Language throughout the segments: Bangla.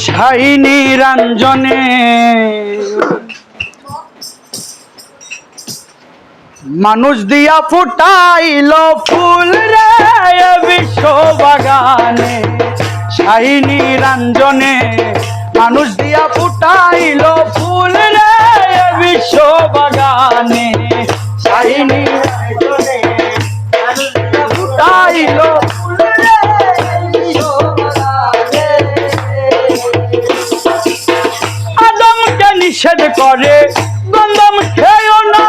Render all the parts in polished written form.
সাই নিরঞ্জনে মানুষ দিয়া ফুটাইল ফুল রে বিশ্ব বাগানে। সাই নিরঞ্জনে মানুষ দিয়া ফুটাইল ফুল রে বিশ্ব বাগানে। সাই নিরঞ্জনে মানুষ দিয়া ফুটাইল ফুল রে বিশ্ব বাগানে। আদমকে নিষেধ করে গন্ধম খেও না,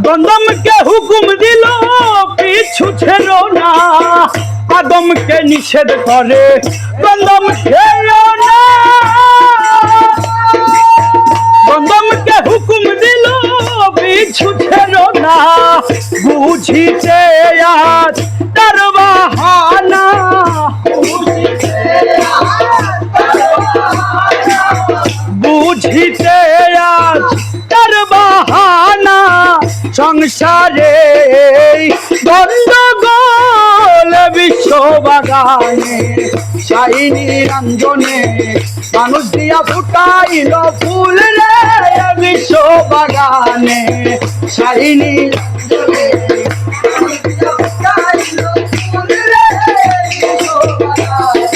গন্ধমকে হুকুম দিল পিছু ছেড়ো না। আদমকে নিষেধ করে গন্ধম খেও না, গন্ধমকে হুকুম দিল পিছু ছেড়ো না। বুঝিতে আজ তার বাহানা, বুঝিতে আজ তার বাহানা। সংসারে গন্ডগোল বিশ্ব বাগানে। সাই নিরঞ্জনে মানুষ দিয়া ফুটাইল ফুল রে বিশ্ব বাগানে। সাই নিরঞ্জনে মানুষ দিয়া ফুটাইল ফুল রে বিশ্ব বাগানে।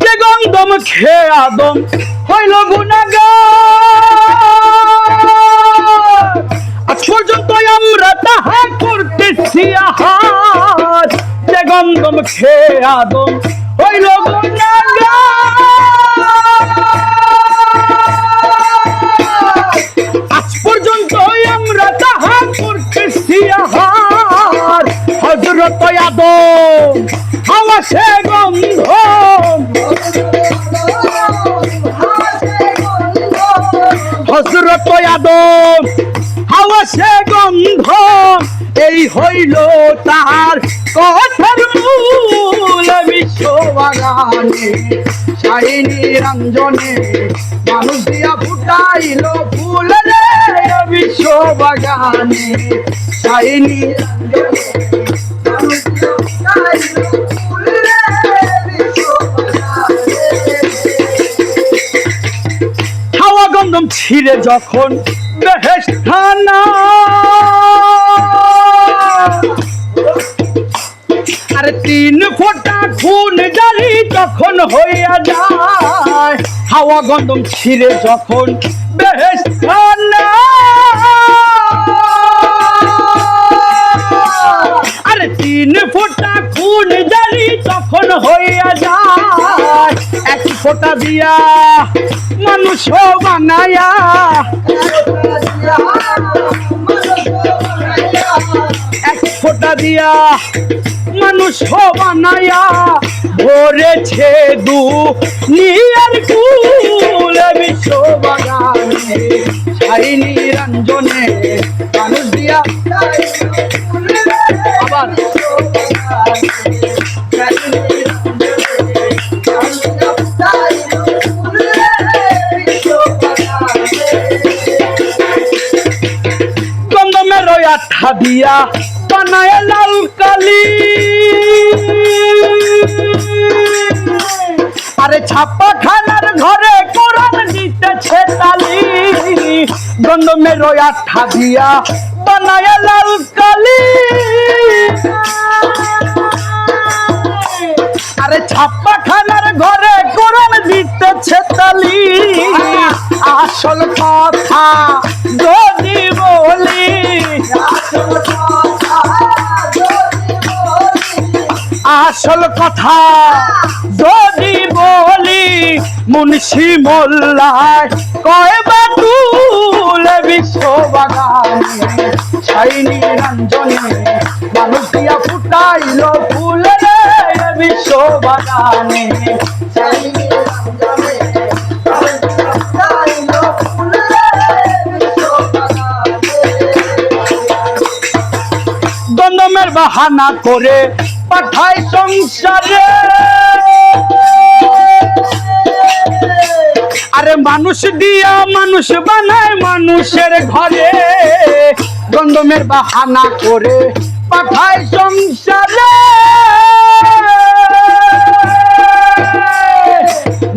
যে গন্ধম খেয়ে আদম হইল গুনাহগার, আজ পর্যন্ত আমরা তাহা করতেছি আহার। যে গন্ধম খেয়ে আদম হইল গুনাহগার, আজ পর্যন্ত আমরা তাহা করতেছি আহার। হযরত আদম হাওয়া সে গন্ধ, হযরত আদম হাওয়া সে গন্ধ। এই হইল তার কথার মূল বিশ্ব বাগানে। সাই নিরঞ্জনে মানুষ দিয়া ফুটাইল ফুল রে বিশ্ব বাগানে। সাই নিরঞ্জনে মানুষ দিয়া ফুটাইল ফুল রে বিশ্ব বাগানে। হাওয়া গন্ধম ছিঁড়ে যখন বেহেশত খানা, আরে 3 ফোঁটা খুন জারি তখন হইয়া যায়। হাওয়া গন্ধম ছিঁড়ে যখন বেহেশত খানা, আরে 3 ফোঁটা খুন জারি তখন হইয়া যায়। 1 ফোঁটা দিয়া মানুষ বানায়া, 1 ফোঁটা দিয়া মানুষ বানায়া ভরেছে দুনিয়ার কুল বিশ্ব বাগানে। সাই নিরঞ্জনে মানুষ দিয়া আবার গন্ধমের আঠা দিয়া বানায় লাল কালি, আরে ছাপা খানার ঘরে কোরআন দিতেছে তালি। গন্ধমের আঠা দিয়া বানায় লাল কালি, আরে ছাপা খানার ঘরে কোরআন দিতেছে তালি। আসল কথা যদি বলি, আসল কথা যদি বলি, মুন্সি মোল্লায় কয় বাতুল বিশ্ব বাগানে। সাই নিরঞ্জনে মানুষ দিয়া ফুটাইল ফুল রে বিশ্ব বাগানে। সাই নিরঞ্জনে মানুষ দিয়া ফুটাইল ফুল রে বিশ্ব বাগানে। গন্ধমের বাহানা করে পাঠায় সংসারে, আরে মানুষ দিয়া মানুষ বানায় মানুষের ঘরে। গন্ধমের বাহানা করে পাঠায় সংসারে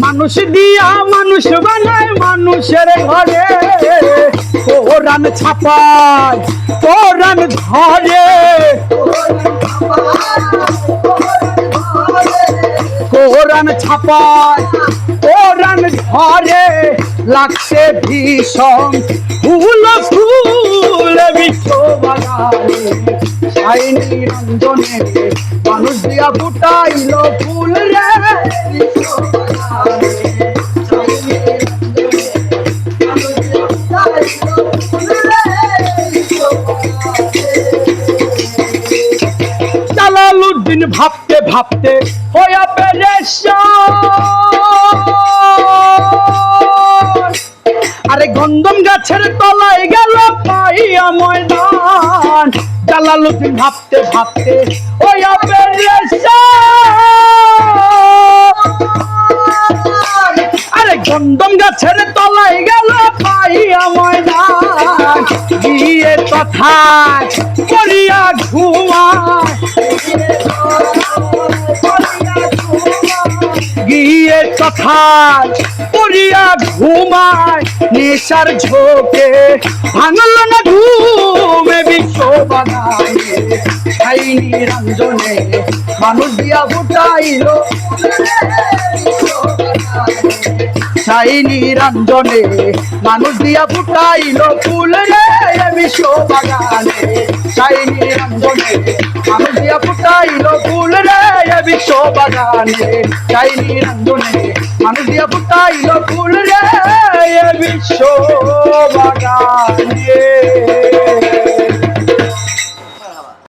মানুষ দিয়া মানুষ বানায় মানুষের ঘরে কোরআন ছাপায় কোরআন ধরে কোরআন ছাপায় কোরআন ধরে লাগছে ভীষণ ফুল ফুল বিশ্ব বাগানে ছাই নিরঞ্জনে মানুষ দিয়া ফুটাইল ফুল রে বিশ্ব বাগানে ছাই জালালউদ্দিন ভাবতে ভাবতে হইয়া পেরেশান আরে গন্ধম গাছের তলায় গেল পাইয়া ময়দান জালালউদ্দিন ভাবতে ভাবতে হইয়া পেরেশান আরে গন্ধম গাছের তলায় গেল পাইয়া ময়দান গিয়ে কথায় করিয়া ঘুমায় গিয়ে কথায় করিয়া ঘুমায় নেশার ঝোঁকে ভাঙল না ঘুমে বিশ্ব বাগানে ছাই নিরঞ্জনে মানুষ দিয়া ফুটাইল ছাই নিরঞ্জনে মানুষ দিয়া ফুটাইল ফুল রে বিশ্ব বাগানে ছাই নিরঞ্জনে মানুষ দিয়া ফুটাইল ফুল রে বিশ্ব বাগানে ছাই নিরঞ্জনে মানুষ দিয়া ফুটাইল ফুল রে বিশ্ব বাগানে।